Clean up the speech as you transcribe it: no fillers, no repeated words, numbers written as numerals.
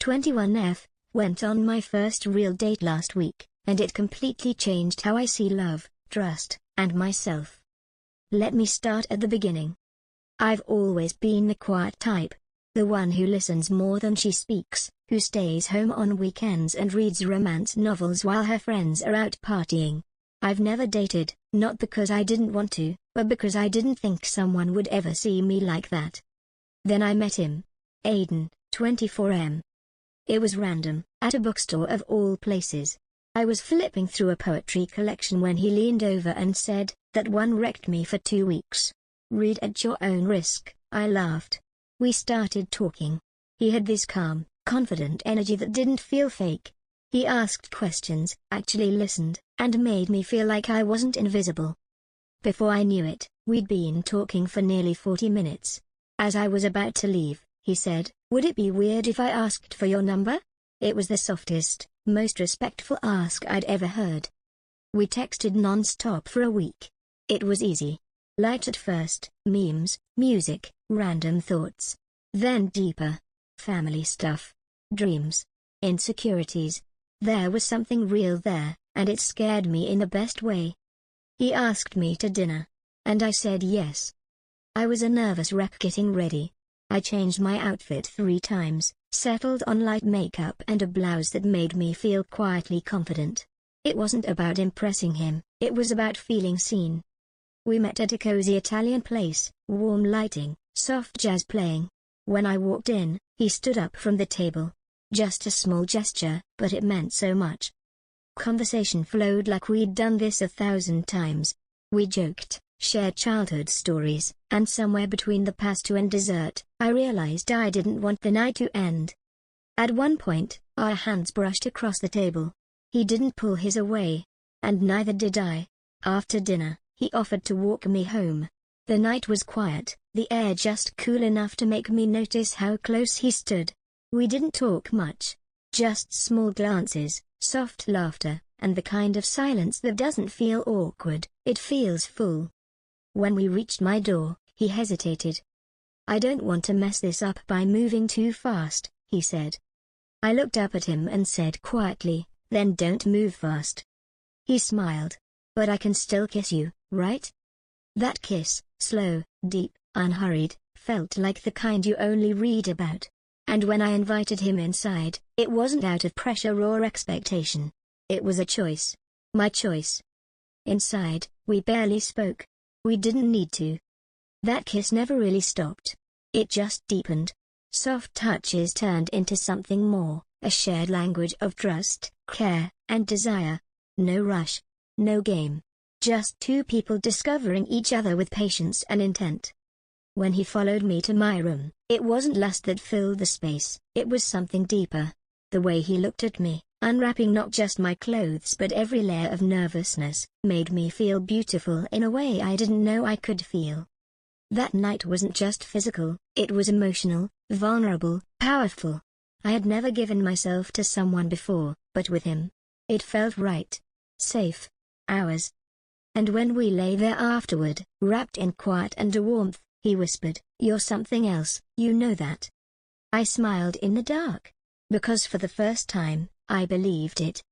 21F, went on my first real date last week, and it completely changed how I see love, trust, and myself. Let me start at the beginning. I've always been the quiet type. The one who listens more than she speaks, who stays home on weekends and reads romance novels while her friends are out partying. I've never dated, not because I didn't want to, but because I didn't think someone would ever see me like that. Then I met him. Aiden, 24M. It was random, at a bookstore of all places. I was flipping through a poetry collection when he leaned over and said, "That one wrecked me for 2 weeks. Read at your own risk." I laughed. We started talking. He had this calm, confident energy that didn't feel fake. He asked questions, actually listened, and made me feel like I wasn't invisible. Before I knew it, we'd been talking for nearly 40 minutes. As I was about to leave, he said, "Would it be weird if I asked for your number?" It was the softest, most respectful ask I'd ever heard. We texted non-stop for a week. It was easy. Light at first, memes, music, random thoughts. Then deeper. Family stuff. Dreams. Insecurities. There was something real there, and it scared me in the best way. He asked me to dinner. And I said yes. I was a nervous wreck getting ready. I changed my outfit 3 times, settled on light makeup and a blouse that made me feel quietly confident. It wasn't about impressing him, it was about feeling seen. We met at a cozy Italian place, warm lighting, soft jazz playing. When I walked in, he stood up from the table. Just a small gesture, but it meant so much. Conversation flowed like we'd done this 1,000 times. We joked, shared childhood stories, and somewhere between the pasta and dessert, I realized I didn't want the night to end. At one point, our hands brushed across the table. He didn't pull his away. And neither did I. After dinner, he offered to walk me home. The night was quiet, the air just cool enough to make me notice how close he stood. We didn't talk much. Just small glances, soft laughter, and the kind of silence that doesn't feel awkward, it feels full. When we reached my door, he hesitated. "I don't want to mess this up by moving too fast," he said. I looked up at him and said quietly, "Then don't move fast." He smiled. "But I can still kiss you, right?" That kiss, slow, deep, unhurried, felt like the kind you only read about. And when I invited him inside, it wasn't out of pressure or expectation. It was a choice. My choice. Inside, we barely spoke. We didn't need to. That kiss never really stopped. It just deepened. Soft touches turned into something more, a shared language of trust, care, and desire. No rush. No game. Just 2 people discovering each other with patience and intent. When he followed me to my room, it wasn't lust that filled the space, it was something deeper. The way he looked at me, unwrapping not just my clothes but every layer of nervousness, made me feel beautiful in a way I didn't know I could feel. That night wasn't just physical, it was emotional, vulnerable, powerful. I had never given myself to someone before, but with him, it felt right. Safe. Ours. And when we lay there afterward, wrapped in quiet and a warmth, he whispered, "You're something else, you know that." I smiled in the dark. Because for the first time, I believed it.